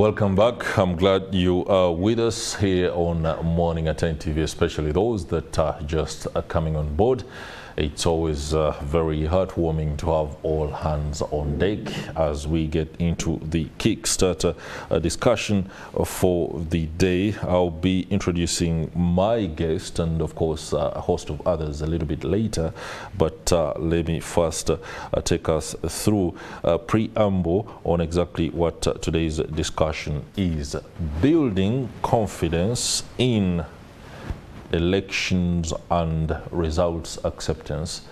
Welcome back. I'm glad you are with us here on Morning at NTV, especially those that are just coming on board. It's always very heartwarming to have all hands on deck as we get into the Kickstarter discussion for the day. I'll be introducing my guest and, of course, a host of others a little bit later. But let me first take us through a preamble on exactly what today's discussion is. Building confidence in elections and results acceptance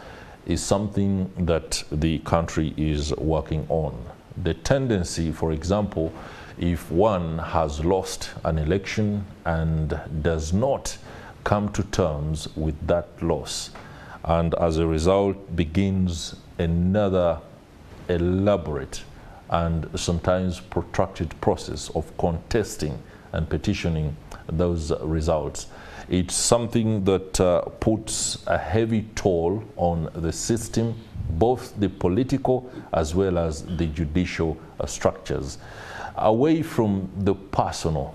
is something that the country is working on. The tendency, for example, if one has lost an election and does not come to terms with that loss, and as a result begins another elaborate and sometimes protracted process of contesting and petitioning those results, it's something that puts a heavy toll on the system, both the political as well as the judicial structures. Away from the personal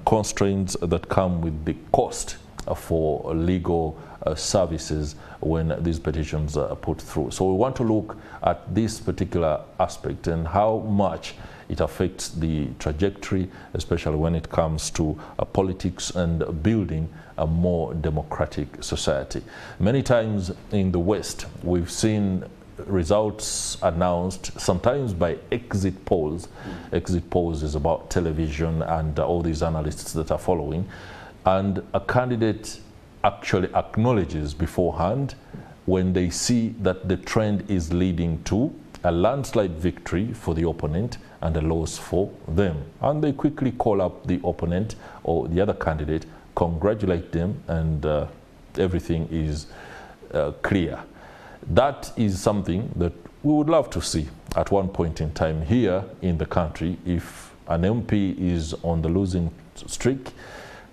constraints that come with the cost for legal services when these petitions are put through. So we want to look at this particular aspect and how much it affects the trajectory, especially when it comes to politics and building a more democratic society. Many times in the West, we've seen results announced sometimes by exit polls. Exit polls is about television and all these analysts that are following. And a candidate actually acknowledges beforehand when they see that the trend is leading to a landslide victory for the opponent and a loss for them. And they quickly call up the opponent or the other candidate, congratulate them, and everything is clear. That is something that we would love to see at one point in time here in the country. If an MP is on the losing streak,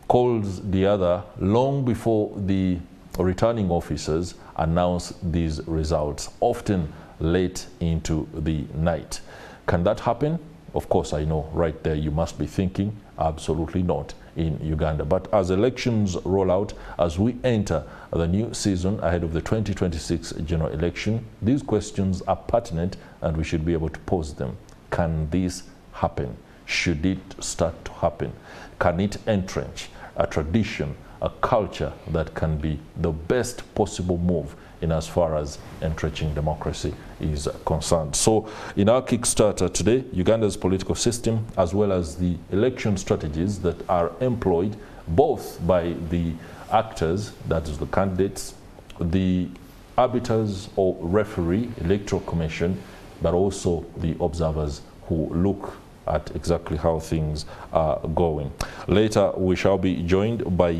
calls the other long before the returning officers announce these results, often late into the night. Can that happen? Of course, I know right there you must be thinking, absolutely not in Uganda. But as elections roll out, as we enter the new season ahead of the 2026 general election, these questions are pertinent and we should be able to pose them. Can this happen? Should it start to happen? Can it entrench a tradition, a culture that can be the best possible move in as far as entrenching democracy is concerned? So in our Kickstarter today, Uganda's political system, as well as the election strategies that are employed both by the actors, that is the candidates, the arbiters or referee, electoral commission, but also the observers who look at exactly how things are going. Later, we shall be joined by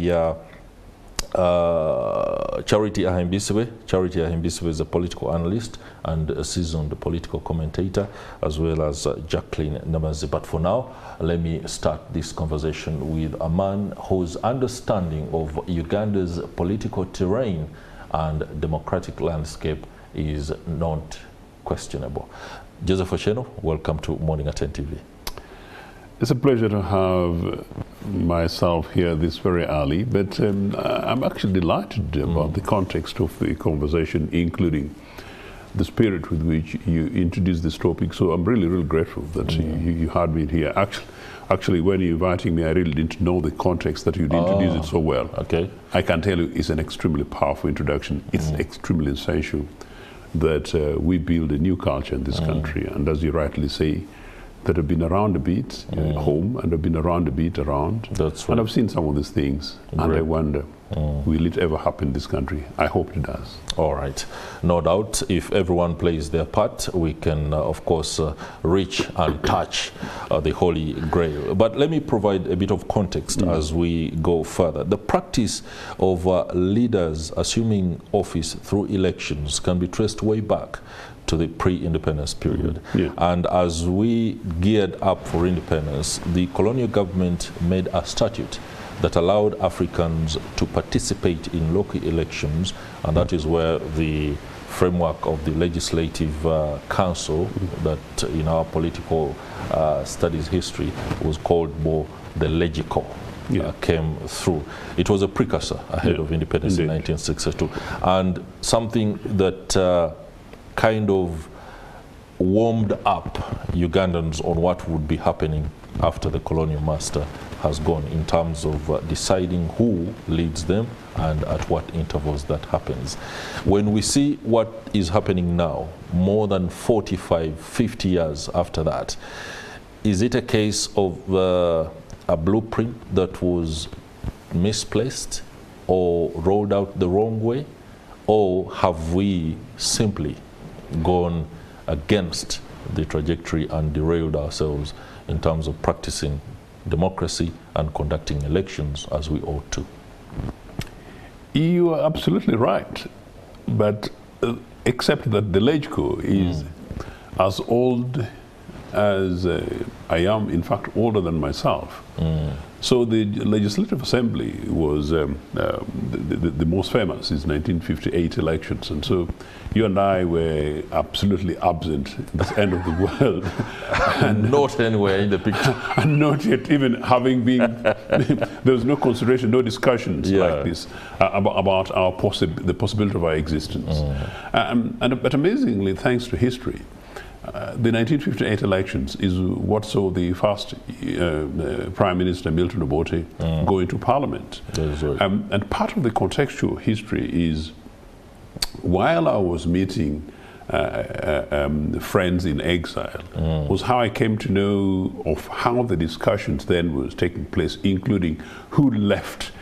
Charity Ahimbisiwe. Charity Ahimbisiwe is a political analyst and a seasoned political commentator, as well as Jacqueline Namazi. But for now, let me start this conversation with a man whose understanding of Uganda's political terrain and democratic landscape is not questionable. Joseph Osheno, welcome to Morning at NTV. It's a pleasure to have myself here this very early, but I'm actually delighted about the context of the conversation, including the spirit with which you introduced this topic. So I'm really, really grateful that you had me here. Actually, when you're inviting me, I really didn't know the context that you'd introduce it so well. Okay. I can tell you it's an extremely powerful introduction. It's extremely essential that we build a new culture in this country. And as you rightly say, that have been around a bit home and have been around a bit around. That's right. And I've seen some of these things, and I wonder, will it ever happen in this country? I hope it does. All right. No doubt, if everyone plays their part, we can, of course, reach and touch the Holy Grail. But let me provide a bit of context as we go further. The practice of leaders assuming office through elections can be traced way back to the pre-independence period. And as we geared up for independence, the colonial government made a statute that allowed Africans to participate in local elections, and that is where the framework of the Legislative Council that in our political studies history, was called more the legical. Came through. It was a precursor ahead of independence in 1962, and something that kind of warmed up Ugandans on what would be happening after the colonial master has gone, in terms of deciding who leads them and at what intervals that happens. When we see what is happening now, more than 45, 50 years after that, is it a case of a blueprint that was misplaced or rolled out the wrong way, or have we simply gone against the trajectory and derailed ourselves in terms of practicing democracy and conducting elections as we ought to? You are absolutely right, but except that the LegCo is as old as I am, in fact, older than myself. So the Legislative Assembly was the most famous is 1958 elections, and so you and I were absolutely absent at this end of the world. And not anywhere in the picture. And not yet even having been, there was no consideration, no discussions like this about our the possibility of our existence. But amazingly, thanks to history, the 1958 elections is what saw the first Prime Minister Milton Obote go into Parliament. Right. And part of the contextual history is, while I was meeting friends in exile, was how I came to know of how the discussions then was taking place, including who left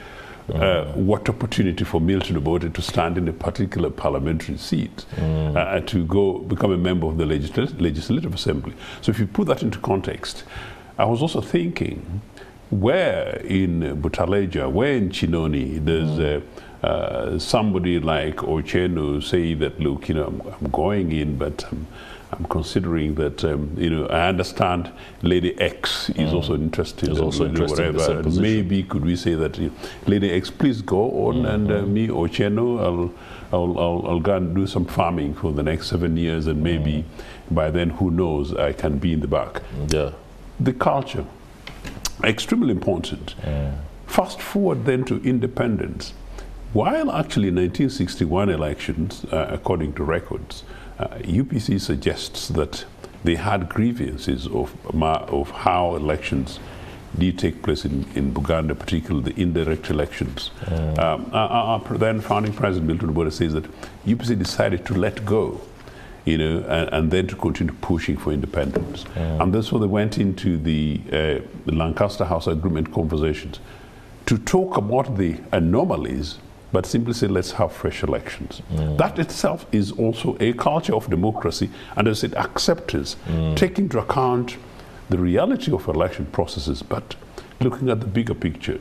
what opportunity for Milton Obote to stand in a particular parliamentary seat to go become a member of the Legislative Assembly. So if you put that into context, I was also thinking, where in Butaleja, where in Chinoni, there's somebody like Ocheno say that, look, I'm going in, but I'm considering that, I understand Lady X is also interested. Is also interested in the same position. Maybe could we say that, Lady X, please go on, and me, Ocheno, I'll go and do some farming for the next 7 years, and maybe by then, who knows, I can be in the back. The culture, extremely important. Fast forward then to independence. While actually 1961 elections, according to records, UPC suggests that they had grievances of how elections did take place in Uganda, particularly the indirect elections. Our then founding president Milton Obote says that UPC decided to let go, and then to continue pushing for independence. And that's why they went into the Lancaster House Agreement conversations to talk about the anomalies, but simply say, let's have fresh elections. That itself is also a culture of democracy, and as it acceptance, taking into account the reality of election processes, but looking at the bigger picture.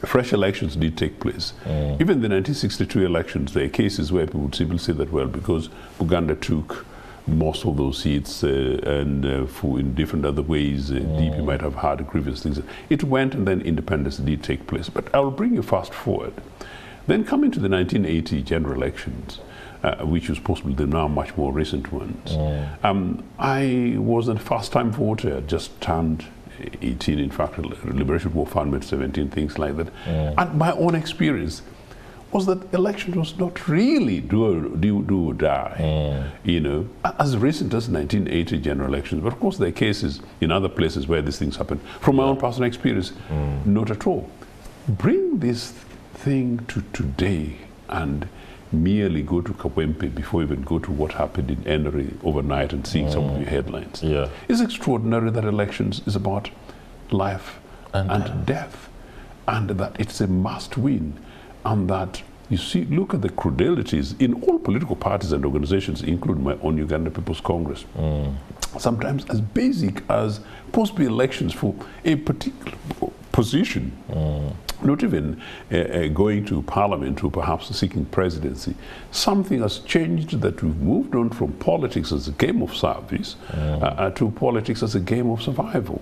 Fresh elections did take place. Even the 1962 elections, there are cases where people would simply say that, well, because Uganda took most of those seats and for in different other ways, DP might have had grievous things. It went, and then independence did take place. But I will bring you fast forward. Then coming to the 1980 general elections, which was possibly the now much more recent ones. I was a first-time voter, just turned 18, in fact, Liberation War Fund made 17, things like that. And my own experience was that election was not really do or die, as recent as 1980 general elections. But of course there are cases in other places where these things happen. From my own personal experience, not at all. Bring this thing to today and merely go to Kawempe before you even go to what happened in Enri overnight and seeing some of your headlines. It's extraordinary that elections is about life and death, and that it's a must win, and that you see, look at the credulities in all political parties and organizations, including my own Uganda People's Congress. Sometimes as basic as possible elections for a particular position. Not even going to parliament or perhaps seeking presidency. Something has changed, that we've moved on from politics as a game of service to politics as a game of survival.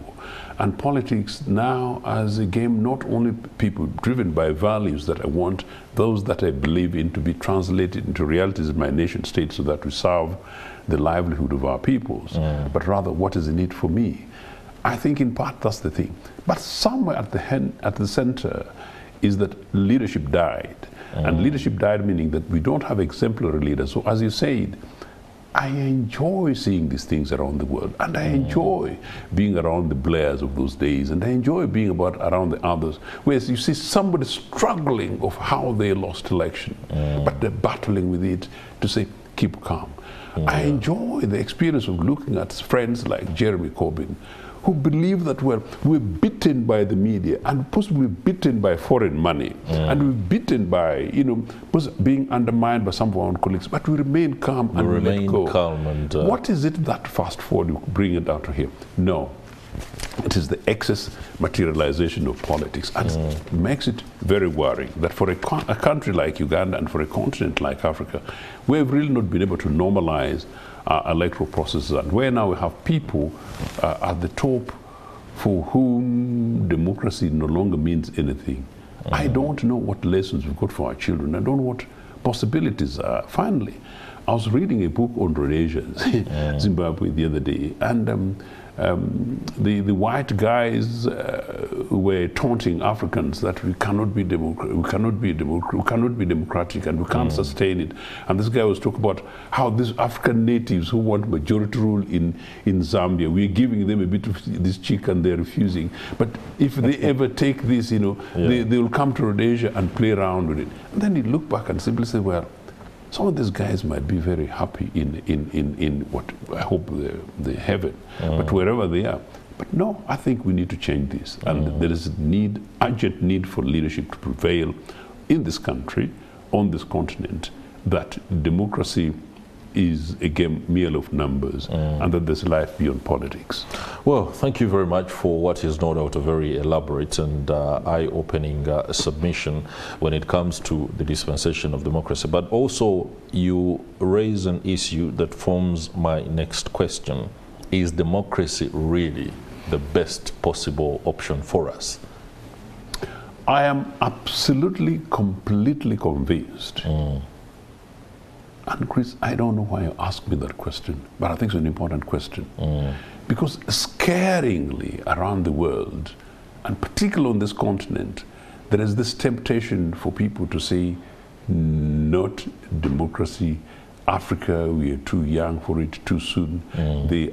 And politics now as a game not only people driven by values that I want, those that I believe in, to be translated into realities in my nation state so that we serve the livelihood of our peoples, but rather what is in it for me. I think in part that's the thing. But somewhere at the center is that leadership died. And leadership died meaning that we don't have exemplary leaders. So as you said, I enjoy seeing these things around the world, and I enjoy being around the Blairs of those days, and I enjoy being around the others, whereas you see somebody struggling of how they lost election, but they're battling with it to say, keep calm. I enjoy the experience of looking at friends like Jeremy Corbyn, who believe that we're bitten by the media and possibly bitten by foreign money, and we're bitten by, being undermined by some of our own colleagues, but we remain calm and let go. What is it that fast forward you bring it out to here? No, it is the excess materialization of politics, and it makes it very worrying that for a country like Uganda and for a continent like Africa, we've really not been able to normalize electoral processes, and where now we have people at the top for whom democracy no longer means anything. I don't know what lessons we've got for our children. I don't know what possibilities are. Finally, I was reading a book on Rhodesia, Zimbabwe, the other day, and the white guys were taunting Africans that we cannot be democratic, and we can't sustain it. And this guy was talking about how these African natives who want majority rule in Zambia, we're giving them a bit of this cheek and they're refusing. But if they ever take this, they will come to Rhodesia and play around with it. And then you look back and simply say, well, some of these guys might be very happy in what I hope the heaven, but wherever they are. But no, I think we need to change this, and there is urgent need for leadership to prevail in this country, on this continent, that democracy is a game merely of numbers, and that there's life beyond politics. Well, thank you very much for what is no doubt a very elaborate and eye-opening submission when it comes to the dispensation of democracy. But also, you raise an issue that forms my next question. Is democracy really the best possible option for us? I am absolutely, completely convinced. And Chris, I don't know why you asked me that question, but I think it's an important question. Because scaringly around the world, and particularly on this continent, there is this temptation for people to say, not democracy, Africa, we are too young for it, too soon.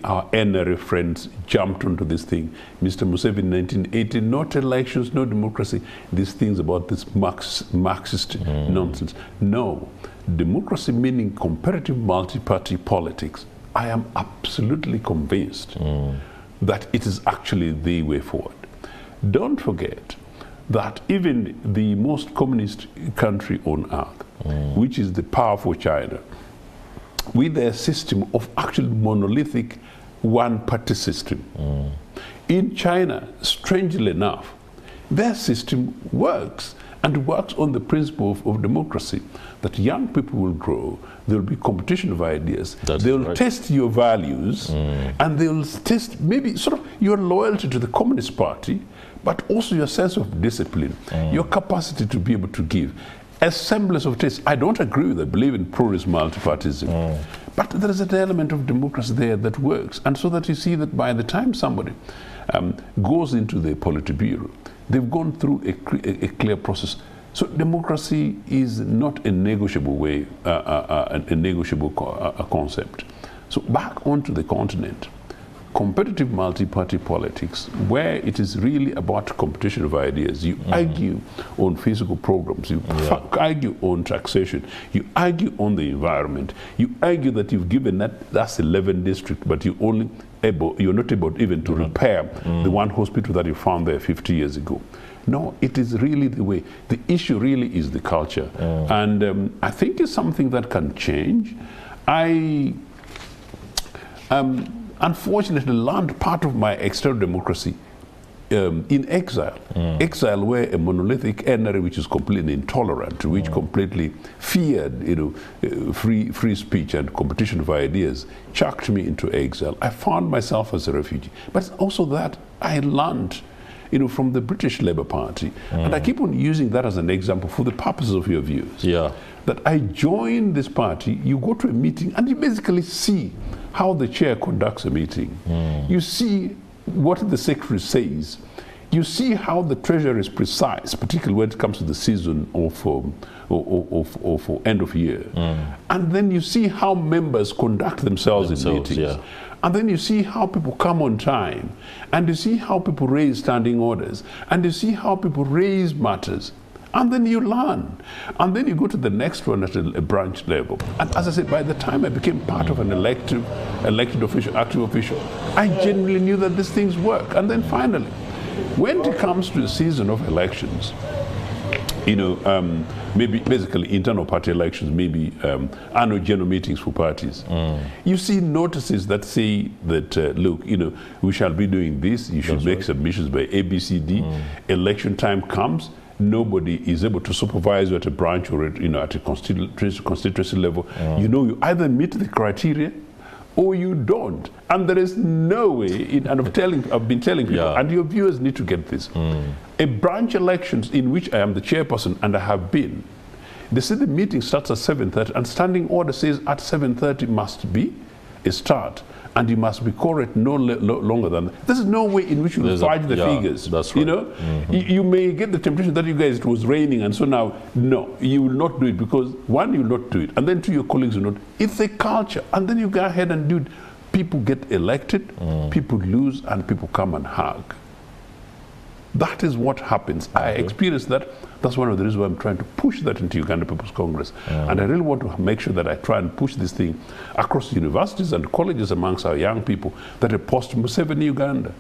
Our NRA friends jumped onto this thing. Mr. Museveni in 1980, not elections, no democracy. These things about this Marxist nonsense. No. Democracy meaning comparative multi-party politics, I am absolutely convinced that it is actually the way forward. Don't forget that even the most communist country on earth, which is the powerful China, with their system of actually monolithic one-party system. In China, strangely enough, their system works, and works on the principle of democracy, that young people will grow, there will be competition of ideas, they'll test your values, and they'll test maybe sort of your loyalty to the Communist Party, but also your sense of discipline, your capacity to be able to give. A semblance of taste. I don't agree with it, I believe in pluralist multipartism, but there is an element of democracy there that works, and so that you see that by the time somebody goes into the Politburo, they've gone through a clear process. So democracy is not a negotiable way, a negotiable concept. So back onto the continent, competitive multi-party politics, where it is really about competition of ideas. You argue on physical programs, you argue on taxation, you argue on the environment, you argue that you've given that's 11 districts, but you're not able even to repair the one hospital that you found there 50 years ago. No, it is really the way. The issue really is the culture. And I think it's something that can change. I unfortunately learned part of my external democracy in exile. Exile where a monolithic NRA, which is completely intolerant, which completely feared free speech and competition of ideas, chucked me into exile. I found myself as a refugee. But also that I learned from the British Labour Party. And I keep on using that as an example for the purposes of your views. Yeah. That I joined this party, you go to a meeting and you basically see how the chair conducts a meeting. You see what the secretary says. You see how the treasurer is precise, particularly when it comes to the season of end of year. And then you see how members conduct themselves in meetings. Yeah. And then you see how people come on time. And you see how people raise standing orders. And you see how people raise matters. And then you learn. And then you go to the next one at a branch level. And as I said, by the time I became part of an elected official, active official, I genuinely knew that these things work. And then finally, when it comes to the season of elections, maybe basically internal party elections, maybe annual general meetings for parties, you see notices that say that, look, we shall be doing this, you should make submissions by A, B, C, D. Election time comes, nobody is able to supervise you at a branch or at a constituency level. You either meet the criteria or you don't. And there is no way, and I've been telling people, and your viewers need to get this. A branch elections in which I am the chairperson, and I have been, they say the meeting starts at 7:30, and standing order says at 7:30 must be a start. And you must be correct no longer than that. There's no way in which you will fight the figures. That's right. You may get the temptation that you guys, it was raining, and so now, no, you will not do it, because one, you will not do it, and then two, your colleagues will not. It's a culture, and then you go ahead and do it. People get elected, people lose, and people come and hug. That is what happens. I experienced that. That's one of the reasons why I'm trying to push that into Uganda People's Congress. And I really want to make sure that I try and push this thing across universities and colleges amongst our young people, that a post-Museveni Uganda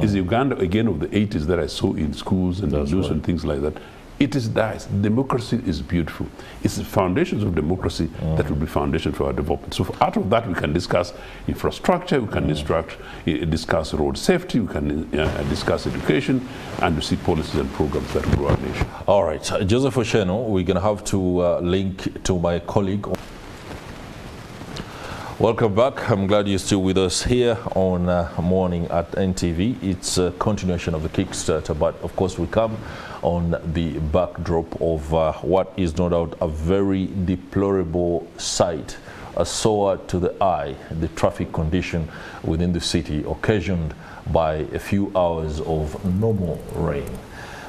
is the Uganda, again, of the 80s that I saw in schools and news and things like that. It is nice. Democracy is beautiful. It's the foundations of democracy that will be foundation for our development. So out of that, we can discuss infrastructure, we can discuss road safety, we can discuss education, and we see policies and programs that will grow our nation. All right. Joseph Osheno, we're going to have to link to my colleague. Welcome back. I'm glad you're still with us here on Morning at NTV. It's a continuation of the Kickstarter, but of course we come on the backdrop of what is no doubt a very deplorable sight, a sore to the eye, the traffic condition within the city occasioned by a few hours of normal rain.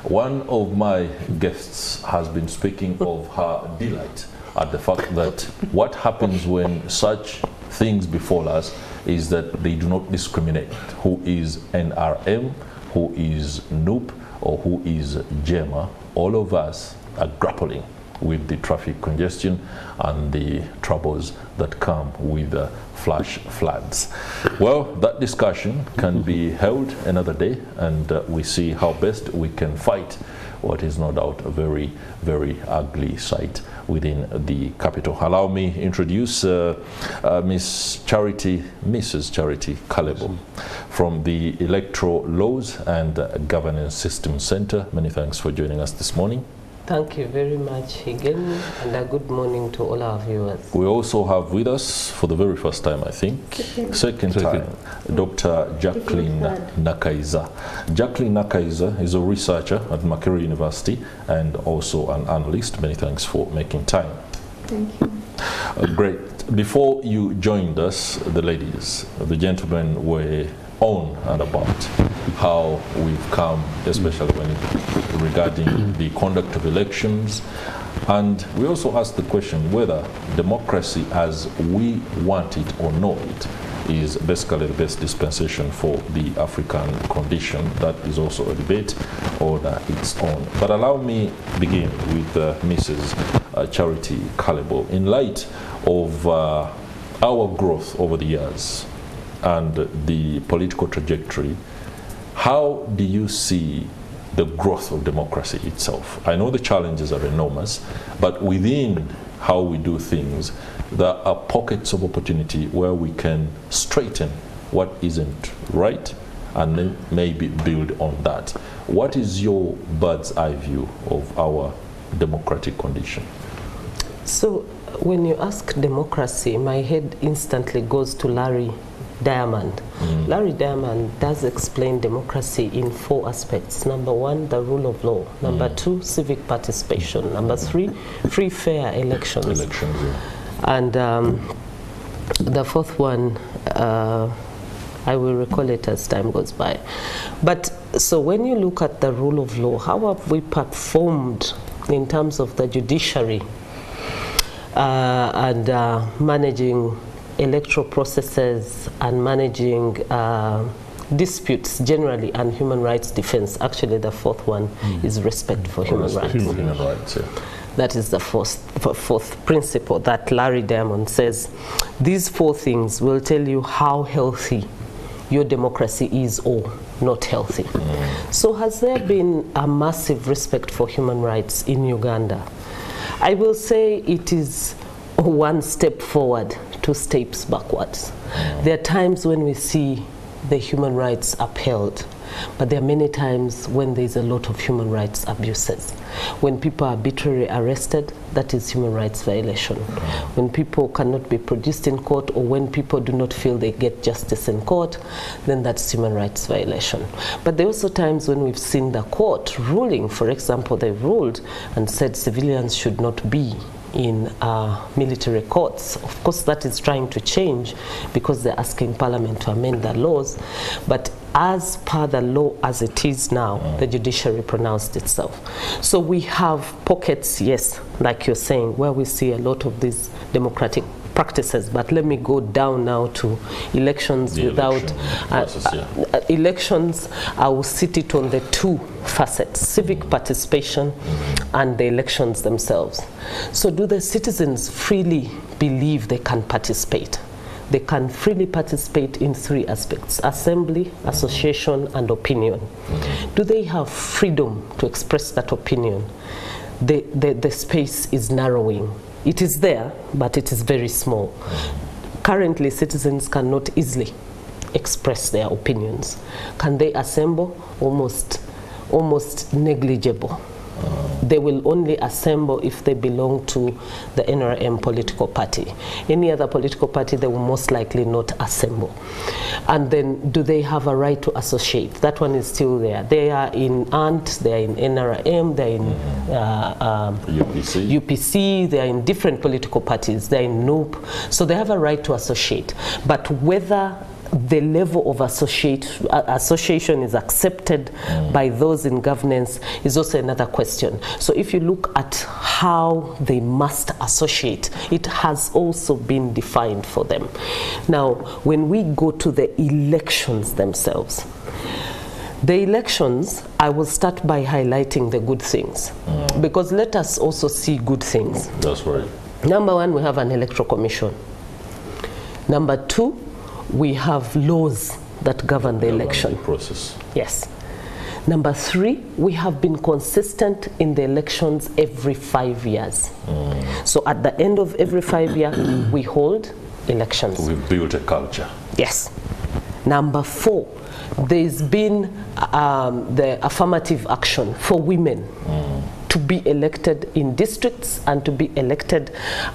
One of my guests has been speaking of her delight at the fact that what happens when such things befall us is that they do not discriminate who is NRM, who is NUP, or who is JEMA. All of us are grappling with the traffic congestion and the troubles that come with flash floods. Well, that discussion can be held another day, and we see how best we can fight what is no doubt a very, very ugly sight within the capital. Allow me introduce Mrs. Charity Kalebo from the Electoral Laws and Governance System Center. Many thanks for joining us this morning. Thank you very much again, and a good morning to all our viewers. We also have with us, for the very first time, I think, second time, Dr. Jacqueline Nakaiza. Jacqueline Nakaiza is a researcher at Makerere University and also an analyst. Many thanks for making time. Thank you. Great. Before you joined us, the ladies, the gentlemen were on and about how we've come, especially regarding the conduct of elections. And we also asked the question whether democracy as we want it or know it is basically the best dispensation for the African condition. That is also a debate on its own. But allow me begin with Mrs. Charity Kalebo. In light of our growth over the years and the political trajectory, how do you see the growth of democracy itself? I know the challenges are enormous, but within how we do things, there are pockets of opportunity where we can straighten what isn't right and then maybe build on that. What is your bird's eye view of our democratic condition? So when you ask democracy, my head instantly goes to Larry Diamond. Larry Diamond does explain democracy in 4 aspects. Number 1, the rule of law. Number 2, civic participation. Number 3, free, fair elections. And the 4th one, I will recall it as time goes by. But so when you look at the rule of law, how have we performed in terms of the judiciary and managing electoral processes and managing disputes generally, and human rights defense? Actually, the 4th one is respect for human rights. Human rights, yeah. That is the fourth principle that Larry Diamond says. These 4 things will tell you how healthy your democracy is or not healthy. So has there been a massive respect for human rights in Uganda? I will say it is 1 step forward, 2 steps backwards. There are times when we see the human rights upheld, but there are many times when there's a lot of human rights abuses. When people are arbitrarily arrested, that is human rights violation. When people cannot be produced in court, or when people do not feel they get justice in court, then that's human rights violation. But there are also times when we've seen the court ruling. For example, they ruled and said civilians should not be in military courts. Of course, that is trying to change because they're asking Parliament to amend the laws. But as per the law as it is now, the judiciary pronounced itself. So we have pockets, yes, like you're saying, where we see a lot of these democratic practices. But let me go down now to elections. Elections, I will sit it on the 2 facets, civic participation and the elections themselves. So do the citizens freely believe they can participate? They can freely participate in 3 aspects: assembly, association, and opinion. Do they have freedom to express that opinion? The space is narrowing. It is there, but it is very small. Currently, citizens cannot easily express their opinions. Can they assemble? Almost negligible. They will only assemble if they belong to the NRM political party. Any other political party, they will most likely not assemble. And then, do they have a right to associate? That one is still there. They are in ANT, they are in NRM, they are in UPC, they are in different political parties, they are in NUP. So they have a right to associate. But whether the level of association is accepted by those in governance is also another question. So if you look at how they must associate, it has also been defined for them. Now, when we go to the elections themselves, the elections, I will start by highlighting the good things, because let us also see good things. That's right. Number 1, we have an electoral commission. Number 2, we have laws that govern the election process. Yes. Number 3, we have been consistent in the elections every 5 years. So at the end of every 5 years, we hold elections. We've built a culture. Yes. Number 4, there's been the affirmative action for women to be elected in districts and to be elected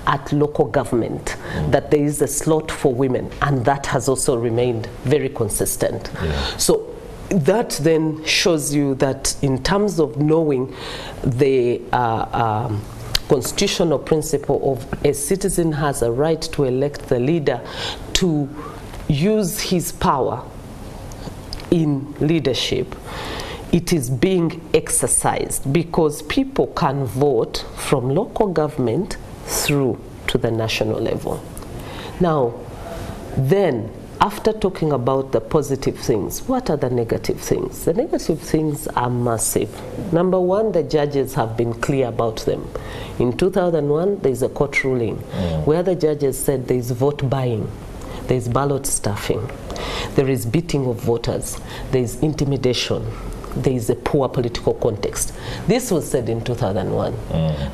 at local government, that there is a slot for women, and that has also remained very consistent. So that then shows you that in terms of knowing the constitutional principle of a citizen has a right to elect the leader to use his power in leadership, it is being exercised, because people can vote from local government through to the national level. Now, then, after talking about the positive things, what are the negative things? The negative things are massive. Number 1, the judges have been clear about them. In 2001, there is a court ruling where the judges said there is vote buying, there is ballot stuffing, there is beating of voters, there is intimidation, there is a poor political context. This was said in 2001.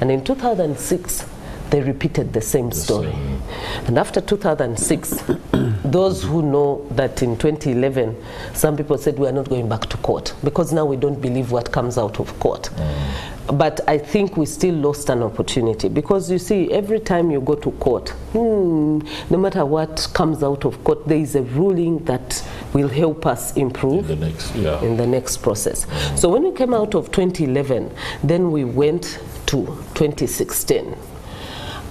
And in 2006, they repeated the same story. And after 2006, those who know that in 2011, some people said we are not going back to court because now we don't believe what comes out of court. But I think we still lost an opportunity, because you see, every time you go to court, no matter what comes out of court, there is a ruling that will help us improve in the next process. So when we came out of 2011, then we went to 2016.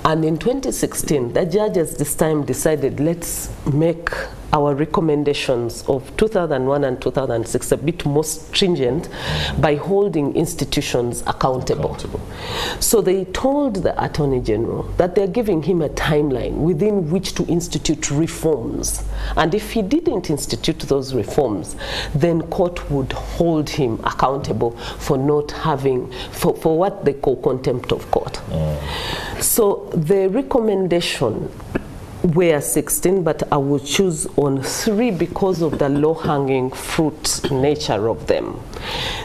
And in 2016, the judges this time decided, let's make our recommendations of 2001 and 2006 a bit more stringent by holding institutions accountable. So they told the Attorney General that they're giving him a timeline within which to institute reforms. And if he didn't institute those reforms, then court would hold him accountable for not having, for what they call contempt of court. So the recommendation were 16, but I will choose on 3 because of the low-hanging fruit nature of them.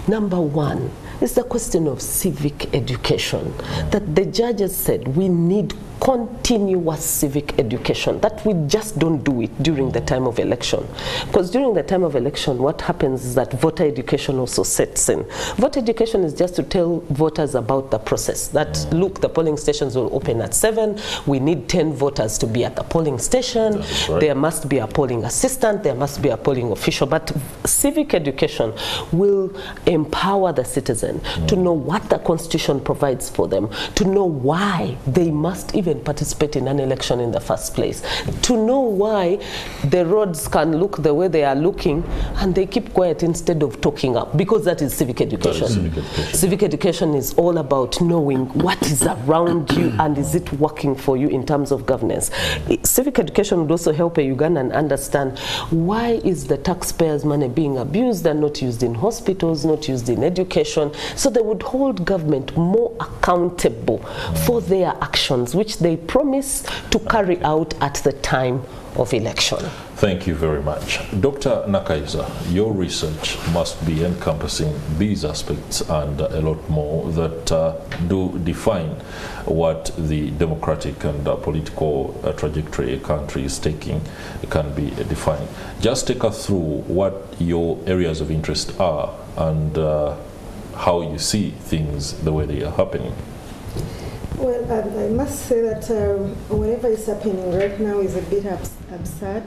Number 1 is the question of civic education, that the judges said we need continuous civic education, that we just don't do it during the time of election. Because during the time of election, what happens is that voter education also sets in. Voter education is just to tell voters about the process, that look, the polling stations will open at 7, we need 10 voters to be at the polling station, there must be a polling assistant, there must be a polling official. But civic education will empower the citizen to know what the Constitution provides for them, to know why they must even participate in an election in the first place, to know why the roads can look the way they are looking and they keep quiet instead of talking up, because that is civic education. Civic education is all about knowing what is around you and is it working for you in terms of governance. Civic education would also help a Ugandan understand why is the taxpayers' money being abused and not used in hospitals, not used in education. So they would hold government more accountable for their actions, which they promise to carry out at the time of election. Thank you very much. Dr. Nakaiza, your research must be encompassing these aspects and a lot more that do define what the democratic and political trajectory a country is taking can be defined. Just take us through what your areas of interest are and how you see things the way they are happening. Well, I must say that whatever is happening right now is a bit absurd.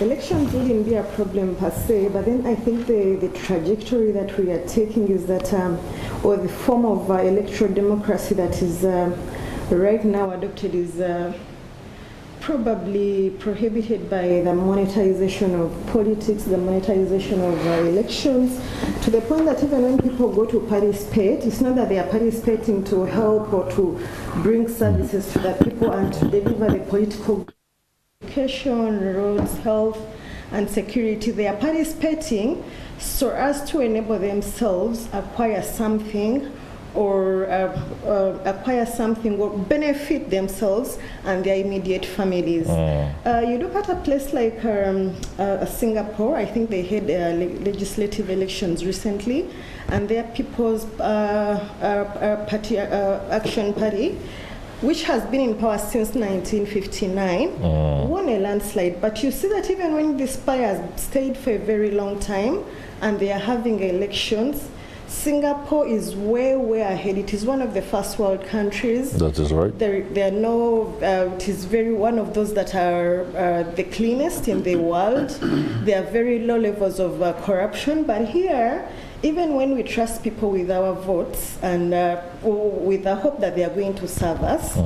Elections wouldn't be a problem per se, but then I think the trajectory that we are taking is that, or the form of electoral democracy that is right now adopted is probably prohibited by the monetization of politics, the monetization of elections, to the point that even when people go to participate, it's not that they are participating to help or to bring services to the people and to deliver the political education, roads, health, and security. They are participating so as to enable themselves acquire something or benefit themselves and their immediate families. You look at a place like Singapore. I think they had legislative elections recently, and their People's Action Party, which has been in power since 1959, won a landslide. But you see that even when this party has stayed for a very long time and they are having elections, Singapore is way ahead. It is one of the first world countries. That is right. There are no, it is one of those that are the cleanest in the world. There are very low levels of corruption. But here, even when we trust people with our votes and with the hope that they are going to serve us,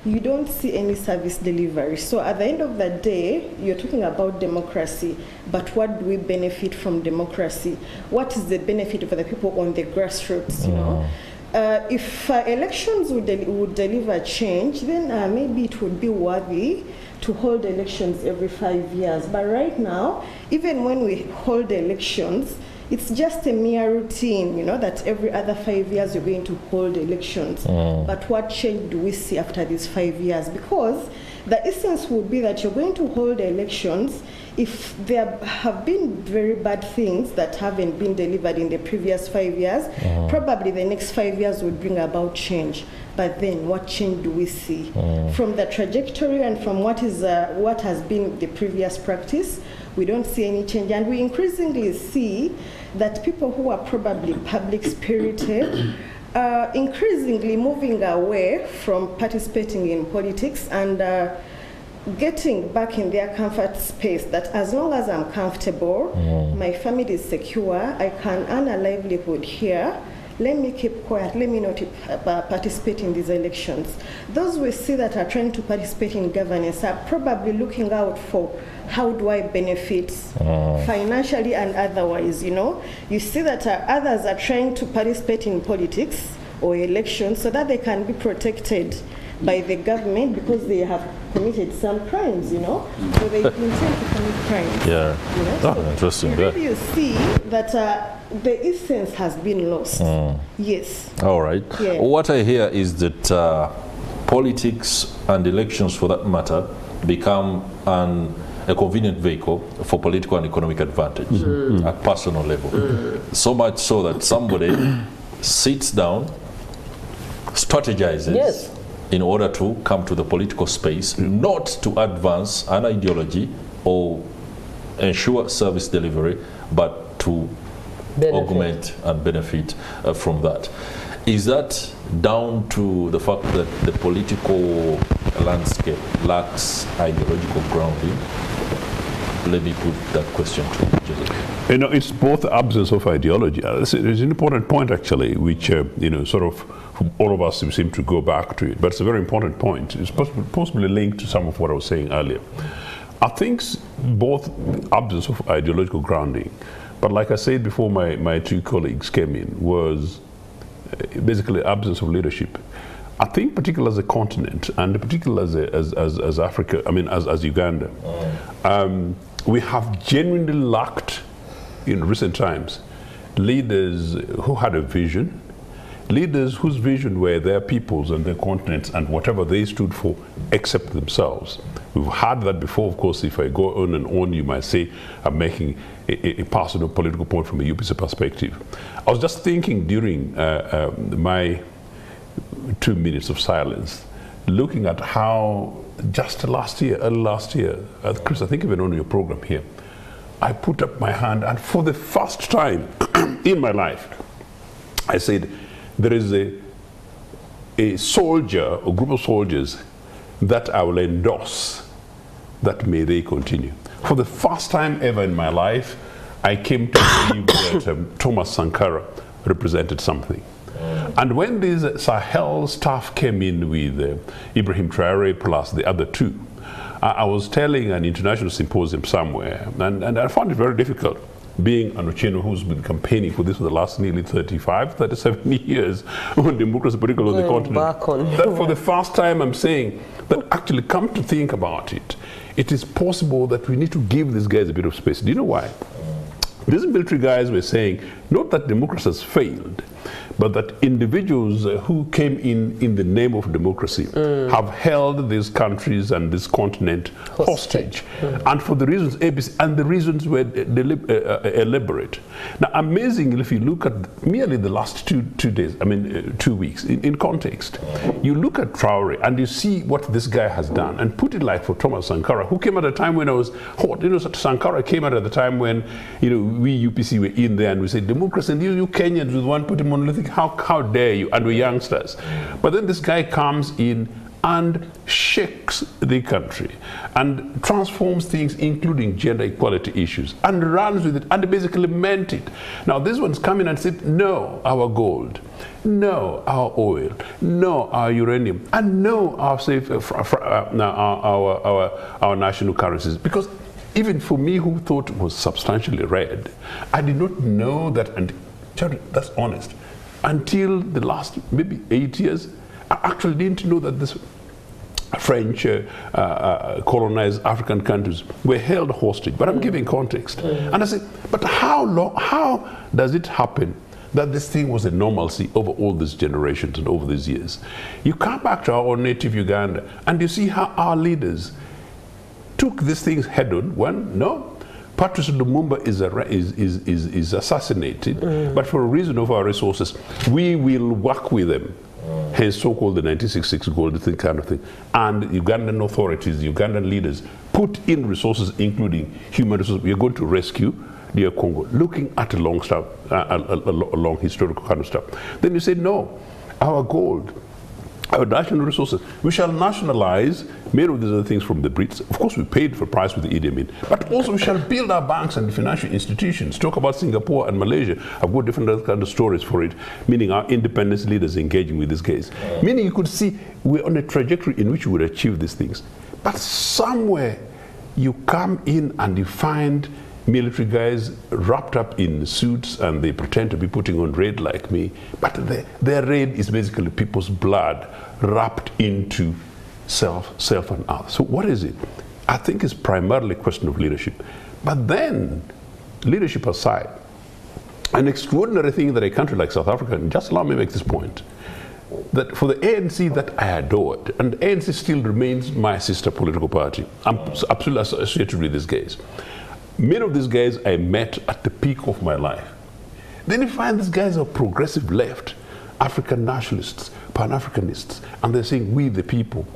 you don't see any service delivery. So at the end of the day, you're talking about democracy, but what do we benefit from democracy? What is the benefit for the people on the grassroots, you know? If elections would deliver change, then maybe it would be worthy to hold elections every 5 years. But right now, even when we hold elections, it's just a mere routine, you know, that every other 5 years you're going to hold elections. But what change do we see after these 5 years? Because the essence would be that you're going to hold elections if there have been very bad things that haven't been delivered in the previous 5 years. Probably the next 5 years would bring about change. But then what change do we see? From the trajectory and from what has been the previous practice, we don't see any change. And we increasingly see that people who are probably public-spirited increasingly moving away from participating in politics and getting back in their comfort space, that as long as I'm comfortable, my family is secure, I can earn a livelihood here, let me keep quiet, let me not participate in these elections. Those we see that are trying to participate in governance are probably looking out for how do I benefit financially and otherwise, you know. You see that others are trying to participate in politics or elections so that they can be protected by the government because they have committed some crimes, you know. So they intend to commit crimes. Yeah. You know? Oh, interesting. Really you see that the essence has been lost. Yes. All right. Yeah. What I hear is that politics and elections, for that matter, become a convenient vehicle for political and economic advantage at personal level. So much so that somebody sits down, strategizes in order to come to the political space, not to advance an ideology or ensure service delivery, but to augment and benefit from that. Is that down to the fact that the political landscape lacks ideological grounding? Let me put that question to Joseph. You know, it's both absence of ideology. It's an important point, actually, which, you know, sort of all of us seem to go back to it. But it's a very important point. It's possibly linked to some of what I was saying earlier. I think both absence of ideological grounding, but like I said before my two colleagues came in, was basically absence of leadership. I think particularly as a continent, and particularly as Africa, I mean as Uganda, we have genuinely lacked in recent times leaders who had a vision, leaders whose vision were their peoples and their continents and whatever they stood for except themselves. We've had that before, of course. If I go on and on, you might say I'm making a personal political point from a UPC perspective. I was just thinking during my 2 minutes of silence, looking at how just early last year, Chris, I think even on your program here, I put up my hand and for the first time in my life, I said, there is a soldier, a group of soldiers that I will endorse, that may they continue. For the first time ever in my life, I came to believe that Thomas Sankara represented something. And when these Sahel staff came in with Ibrahim Traore plus the other two, I was telling an international symposium somewhere, and I found it very difficult, being an Ochieno who's been campaigning for this for the last nearly 37 years on democracy, particularly on the continent. That for the first time I'm saying that actually come to think about it, it is possible that we need to give these guys a bit of space. Do you know why? These military guys were saying, not that democracy has failed, but that individuals who came in the name of democracy have held these countries and this continent hostage. And for the reasons ABC, and the reasons were elaborate. Now, amazingly, if you look at merely the last 2 days, I mean 2 weeks, in context, you look at Traore and you see what this guy has done, and put it like for Thomas Sankara, who came at a time when I was hot. You know, Sankara came out at the time when, you know, we UPC were in there and we said, democracy, and you Kenyans with one putting monolithic, how dare you, and we're youngsters. But then this guy comes in and shakes the country and transforms things, including gender equality issues, and runs with it and basically meant it. Now this one's coming and said, no, our gold, no, our oil, no, our uranium, and no, our our national currencies. Because even for me, who thought it was substantially red, I did not know that, and that's honest, until the last maybe 8 years, I actually didn't know that this French colonized African countries were held hostage. But I'm giving context. And I said, but how does it happen that this thing was a normalcy over all these generations and over these years? You come back to our own native Uganda and you see how our leaders took these things head on. One, no, Patrice Lumumba is assassinated, but for a reason of our resources, we will work with them. Hence so-called the 1966 gold thing kind of thing. And Ugandan authorities, Ugandan leaders put in resources, including human resources. We are going to rescue dear Congo, looking at a long stuff, a long historical kind of stuff. Then you say, no, our gold, our national resources, we shall nationalize many of these other things from the Brits. Of course, we paid for price with the Idi Amin, but also we shall build our banks and financial institutions. Talk about Singapore and Malaysia. I've got different other kind of stories for it, meaning our independence leaders engaging with this case. Meaning you could see we're on a trajectory in which we would achieve these things. But somewhere you come in and you find military guys wrapped up in suits and they pretend to be putting on raid like me, but their raid is basically people's blood wrapped into self and others. So what is it? I think it's primarily a question of leadership. But then, leadership aside, an extraordinary thing that a country like South Africa, and just allow me to make this point, that for the ANC that I adored, and the ANC still remains my sister political party, I'm absolutely associated with these guys. Many of these guys I met at the peak of my life. Then you find these guys are progressive left, African nationalists, Pan-Africanists, and they're saying, we the people.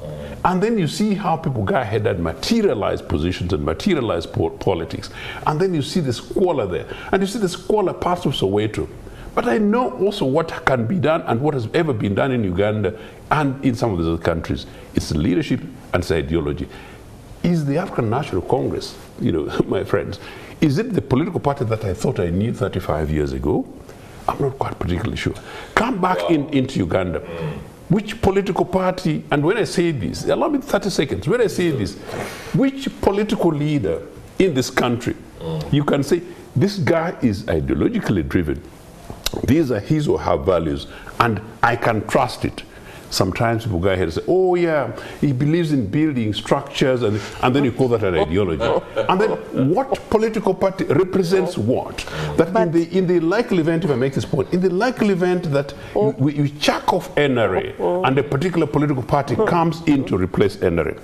And then you see how people go ahead and materialize positions and materialize politics. And then you see the squalor there. And you see the squalor parts of Soweto. But I know also what can be done and what has ever been done in Uganda and in some of these other countries. It's the leadership and it's ideology. Is the African National Congress, you know, my friends, is it the political party that I thought I knew 35 years ago? I'm not quite particularly sure. Come back into Uganda. Which political party, and when I say this, allow me 30 seconds, when I say this, which political leader in this country, you can say, this guy is ideologically driven. These are his or her values, and I can trust it. Sometimes people go ahead and say, oh yeah, he believes in building structures, and then you call that an ideology. And then what political party represents what? That in the likely event, if I make this point, in the likely event that we chuck off NRA and a particular political party comes in to replace NRA,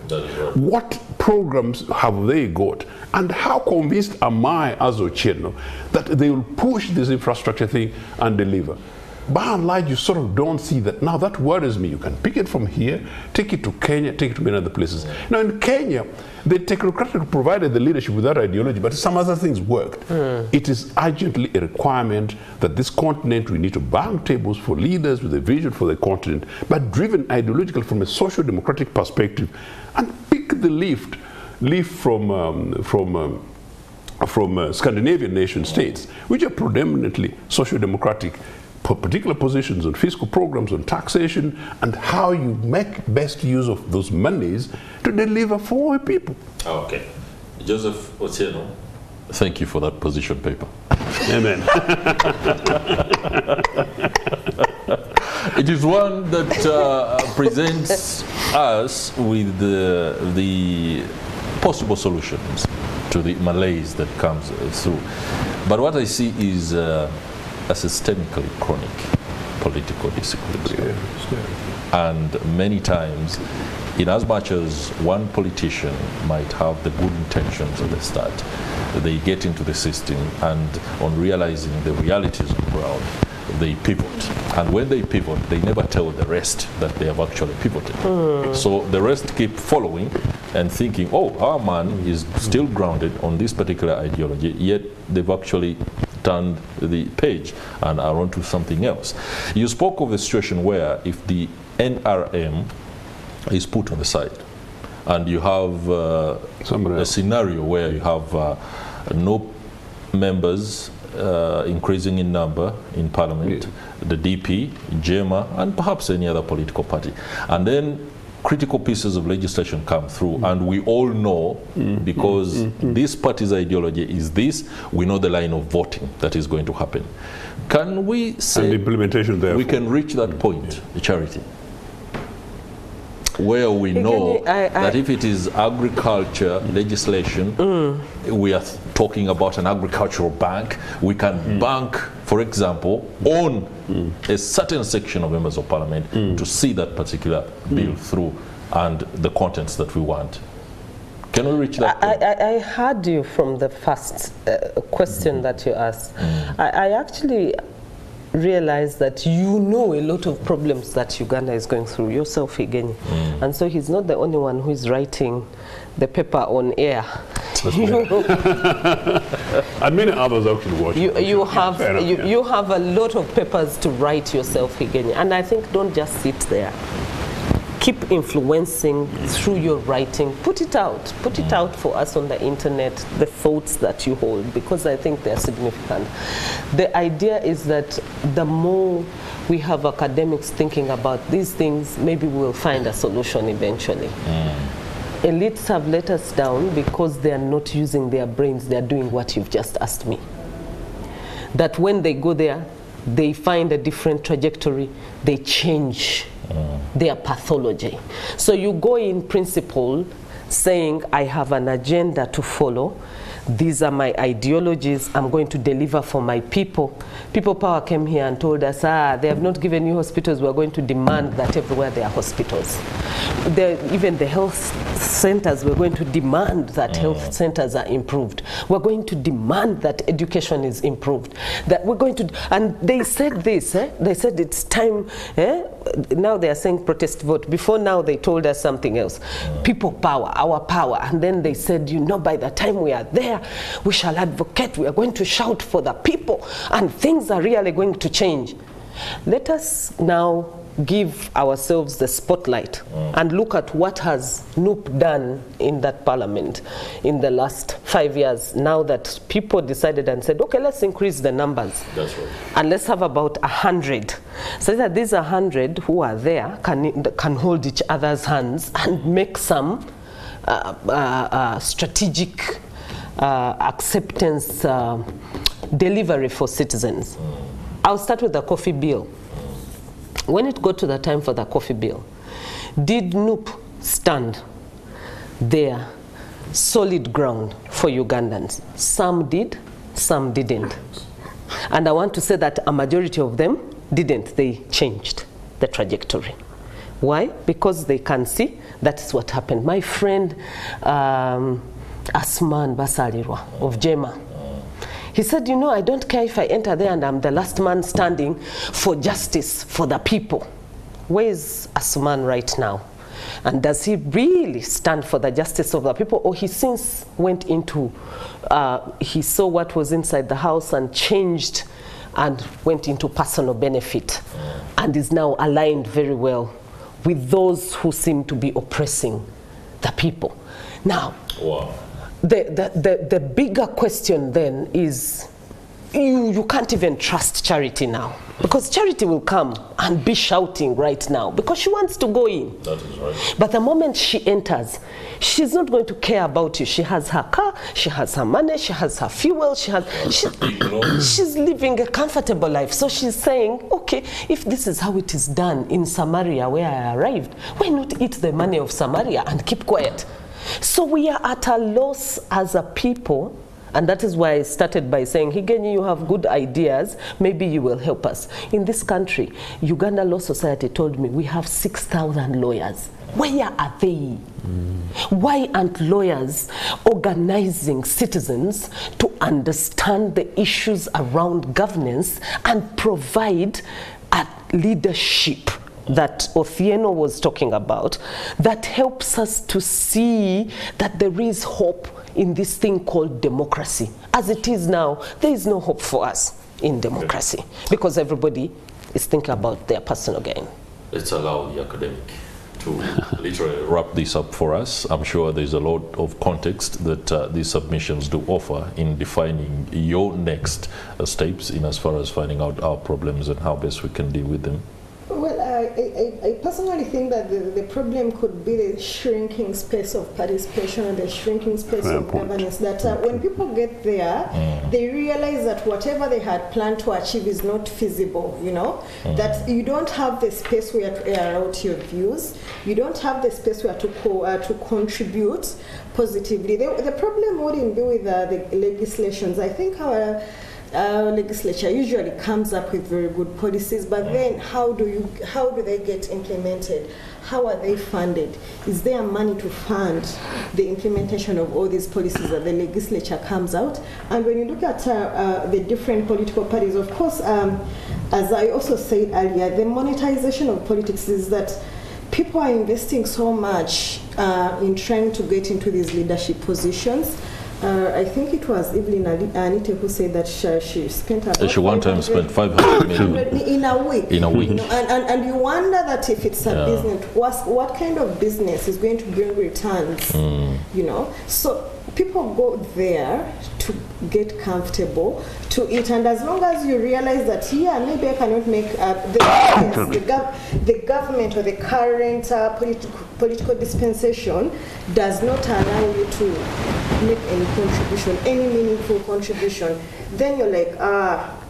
what programs have they got? And how convinced am I as Ochieno that they will push this infrastructure thing and deliver? By and large, you sort of don't see that. Now that worries me. You can pick it from here, take it to Kenya, take it to many other places. Now in Kenya, the technocratic provided the leadership with that ideology, but some other things worked. It is urgently a requirement that this continent, we need to bank tables for leaders with a vision for the continent, but driven ideologically from a social democratic perspective, and pick the leaf from Scandinavian nation states, which are predominantly social democratic, particular positions on fiscal programs, on taxation, and how you make best use of those monies to deliver for people. Okay. Joseph Otieno, thank you for that position paper. Amen. It is one that presents us with the possible solutions to the malaise that comes through. But what I see is a systemically chronic political disequilibrium. And many times, in as much as one politician might have the good intentions at the start, they get into the system and on realizing the realities on the ground, they pivot. And when they pivot, they never tell the rest that they have actually pivoted. So the rest keep following and thinking, oh, our man is still grounded on this particular ideology, yet they've actually turned the page and are onto something else. You spoke of a situation where if the NRM is put on the side and you have a scenario where you have no members increasing in number in parliament, the DP, JEMA, and perhaps any other political party, and then critical pieces of legislation come through, and we all know, because this party's ideology is this, we know the line of voting that is going to happen. Can we say and implementation therefore, we can reach that point, Charity, where we know that if it is agriculture legislation, we are talking about an agricultural bank, we can bank, for example, on a certain section of members of parliament to see that particular bill through and the contents that we want. Can we reach that point? I heard you from the first question that you asked. I actually realize that you know a lot of problems that Uganda is going through yourself again. And so he's not the only one who is writing the paper on air. And many others actually watch. You have a lot of papers to write yourself, Higenyi. And I think don't just sit there. Keep influencing through your writing. Put it out. Put it out for us on the internet, the thoughts that you hold, because I think they're significant. The idea is that the more we have academics thinking about these things, maybe we'll find a solution eventually. Elites have let us down because they are not using their brains. They are doing what you've just asked me. That when they go there, they find a different trajectory, they change their pathology. So you go in principle saying, I have an agenda to follow. These are my ideologies. I'm going to deliver for my people. People Power came here and told us, they have not given you hospitals. We're going to demand that everywhere there are hospitals. Even the health centers, we're going to demand that health centers are improved. We're going to demand that education is improved. That we're going to, and they said this, they said it's time, now they are saying protest vote. Before now they told us something else. People power, our power. And then they said, you know, by the time we are there, we shall advocate, we are going to shout for the people, and things are really going to change. Let us now give ourselves the spotlight and look at what has NUP done in that parliament in the last 5 years, now that people decided and said, okay, let's increase the numbers. That's right. And let's have about 100. So that these 100 who are there can hold each other's hands and make some strategic acceptance delivery for citizens. I'll start with the coffee bill. When it got to the time for the coffee bill, did NUP stand there solid ground for Ugandans? Some did, some didn't. And I want to say that a majority of them didn't. They changed the trajectory. Why? Because they can see that's what happened. My friend Asman Basalirwa of Jema, he said, you know, I don't care if I enter there and I'm the last man standing for justice for the people. Where is Asman right now? And does he really stand for the justice of the people? Or he since went into, he saw what was inside the house and changed and went into personal benefit and is now aligned very well with those who seem to be oppressing the people. Now, wow. The bigger question then is, you can't even trust Charity now, because Charity will come and be shouting right now because she wants to go in. That is right. But the moment she enters, she's not going to care about you. She has her car, she has her money, she has her fuel, she's living a comfortable life. So she's saying, okay, if this is how it is done in Samaria where I arrived, why not eat the money of Samaria and keep quiet? So we are at a loss as a people, and that is why I started by saying, Higenyi, you have good ideas, maybe you will help us. In this country, Uganda Law Society told me we have 6,000 lawyers. Where are they? Why aren't lawyers organizing citizens to understand the issues around governance and provide a leadership that Othieno was talking about, that helps us to see that there is hope in this thing called democracy. As it is now, there is no hope for us in democracy because everybody is thinking about their personal gain. Let's allow the academic to literally wrap this up for us. I'm sure there's a lot of context that these submissions do offer in defining your next steps in as far as finding out our problems and how best we can deal with them. Well, I personally think that the problem could be the shrinking space of participation and the shrinking space of governance. That when people get there, they realize that whatever they had planned to achieve is not feasible, you know? That you don't have the space where to air out your views. You don't have the space where to contribute positively. The problem wouldn't be with the legislations. I think our legislature usually comes up with very good policies, but then how do they get implemented? How are they funded? Is there money to fund the implementation of all these policies that the legislature comes out? And when you look at the different political parties, of course, as I also said earlier, the monetization of politics is that people are investing so much in trying to get into these leadership positions. I think it was Evelyn Anita who said that she spent about She one time spent 500 million in a week. in a week. You know, and you wonder that if it's a business, what kind of business is going to bring returns? You know, so people go there to get comfortable, to eat, and as long as you realize that, yeah, maybe I cannot make the government or the current political dispensation does not allow you to make any contribution, any meaningful contribution, then you're like,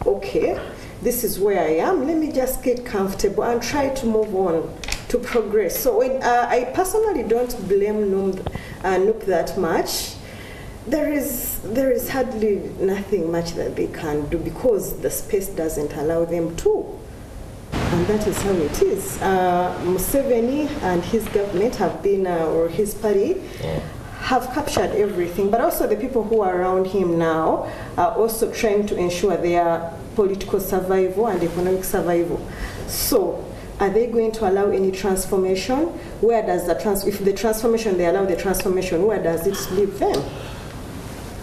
okay, this is where I am, let me just get comfortable and try to move on to progress. So I personally don't blame Noop that much. There is hardly nothing much that they can do because the space doesn't allow them to. And that is how it is. Museveni and his government have been, or his party, have captured everything. But also the people who are around him now are also trying to ensure their political survival and economic survival. So are they going to allow any transformation? Where does if the transformation, they allow the transformation, where does it leave them?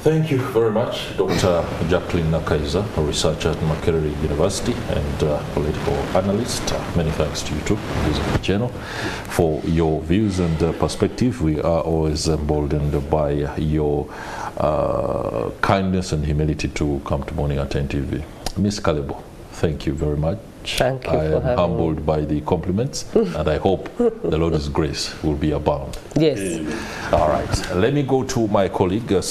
Thank you very much, Dr. Jacqueline Nakaiza, a researcher at Makerere University and political analyst. Many thanks to you too, using the channel, for your views and perspective. We are always emboldened by your kindness and humility to come to Morning at NTV. Miss Kalebo, thank you very much. Thank you. I am humbled by the compliments, and I hope the Lord's grace will be abound. Yes. All right. Let me go to my colleague.